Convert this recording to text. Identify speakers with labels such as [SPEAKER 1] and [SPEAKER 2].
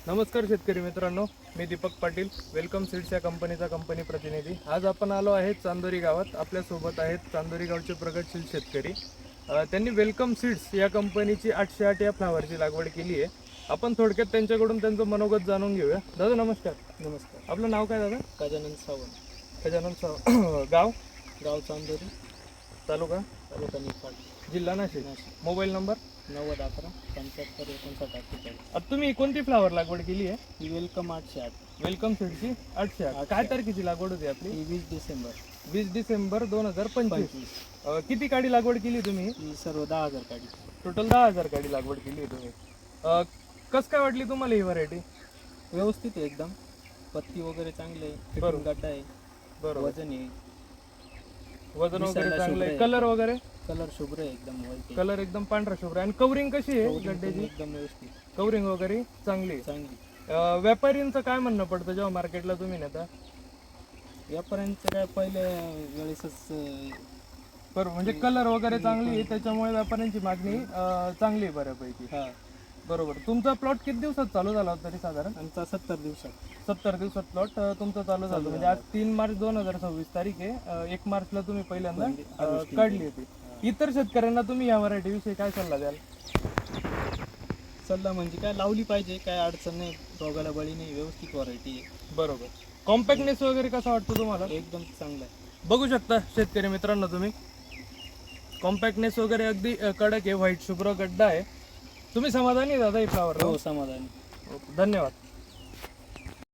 [SPEAKER 1] नमस्कार शेतकरी मित्रांनो, मी दीपक पाटील, वेलकम सीड्स या कंपनीचा कंपनी प्रतिनिधी। आज आपण आलो आहे चांदोरी गावात। आपल्यासोबत आहेत चांदोरी गावचे प्रगतशील शेतकरी। त्यांनी वेलकम सीड्स या कंपनीची 808 या फ्लावरची लागवड केली आहे। आपण थोडक्यात त्यांच्याकडून त्यांचं मनोगत जाणून घेऊया। दादा नमस्कार।
[SPEAKER 2] नमस्कार।
[SPEAKER 1] आपलं नाव काय दादा?
[SPEAKER 2] गजानन सावंत।
[SPEAKER 1] गजानन सावंत।
[SPEAKER 2] गाव चांदोरी,
[SPEAKER 1] तालुका
[SPEAKER 2] निफाड,
[SPEAKER 1] जिल्हा नाशिक। Mobile number
[SPEAKER 2] 9011 75 59 48।
[SPEAKER 1] आता तुम्ही कोणती फ्लावर लागवड केली आहे?
[SPEAKER 2] ही वेलकम 808।
[SPEAKER 1] वेलकम सीडची 808। काय तारखेची लागवड होती आपली?
[SPEAKER 2] ही 20 डिसेंबर
[SPEAKER 1] 20 डिसेंबर 2025। किती काडी लागवड केली तुम्ही?
[SPEAKER 2] ही सर्व 10,000 काढी।
[SPEAKER 1] टोटल 10,000 काडी लागवड केली तुम्ही। कस काय वाटली तुम्हाला ही व्हरायटी?
[SPEAKER 2] व्यवस्थित आहे एकदम, पत्ती वगैरे चांगले आहे,
[SPEAKER 1] बरोबर.
[SPEAKER 2] फिटिंग गड्डा आहे,
[SPEAKER 1] बरोबर,
[SPEAKER 2] वजन आहे,
[SPEAKER 1] वजन वगैरे
[SPEAKER 2] दिसायला
[SPEAKER 1] चांगलं
[SPEAKER 2] शुभ्र
[SPEAKER 1] आहे,
[SPEAKER 2] आहे.
[SPEAKER 1] कलर वगैरे
[SPEAKER 2] कलर शुभ्र आहे एकदम, व्हाईट
[SPEAKER 1] कलर एकदम पांढरा शुभ्र आहे। आणि कवरिंग कशी आहे
[SPEAKER 2] आहे
[SPEAKER 1] गड्ड्याची?
[SPEAKER 2] एकदम व्यवस्थित
[SPEAKER 1] कवरिंग वगैरे चांगली आहे।
[SPEAKER 2] चांगली।
[SPEAKER 1] व्यापाऱ्यांचं काय म्हणणं पडतं जेव्हा मार्केटला तुम्ही नेता?
[SPEAKER 2] व्यापाऱ्यांचं काय पहिल्या वेळेसच
[SPEAKER 1] बरोबर, म्हणजे कलर वगैरे चांगली आहे त्याच्यामुळे व्यापाऱ्यांची मागणी चांगली आहे बऱ्यापैकी।
[SPEAKER 2] हा,
[SPEAKER 1] बरोबर। तुमचा प्लॉट किती दिवसात चालू झाला होता तरी साधारण?
[SPEAKER 2] आमचा 70 दिवसात
[SPEAKER 1] 70 दिवसात प्लॉट तुमचा चालू झाला। म्हणजे आज 3 मार्च 2026 तारीख आहे। 1 मार्चला तुम्ही पहिल्यांदा काढली होती। इतर शेतकऱ्यांना तुम्ही या व्हरायटी विषयी काय सल्ला द्याल?
[SPEAKER 2] सल्ला म्हणजे काय, लावली पाहिजे, काय अडचण नाही, रोगाला बळी नाही, व्यवस्थित व्हरायटी आहे,
[SPEAKER 1] बरोबर। कॉम्पॅक्टनेस वगैरे कसा वाटतो तुम्हाला?
[SPEAKER 2] एकदम चांगला आहे।
[SPEAKER 1] बघू शकता शेतकरी मित्रांनो तुम्ही, कॉम्पॅक्टनेस वगैरे अगदी कडक आहे, व्हाईट शुभ्र गड्डा आहे। तुम्ही समाधानी आहे दादा ही फ्लावर?
[SPEAKER 2] हो, समाधानी।
[SPEAKER 1] धन्यवाद।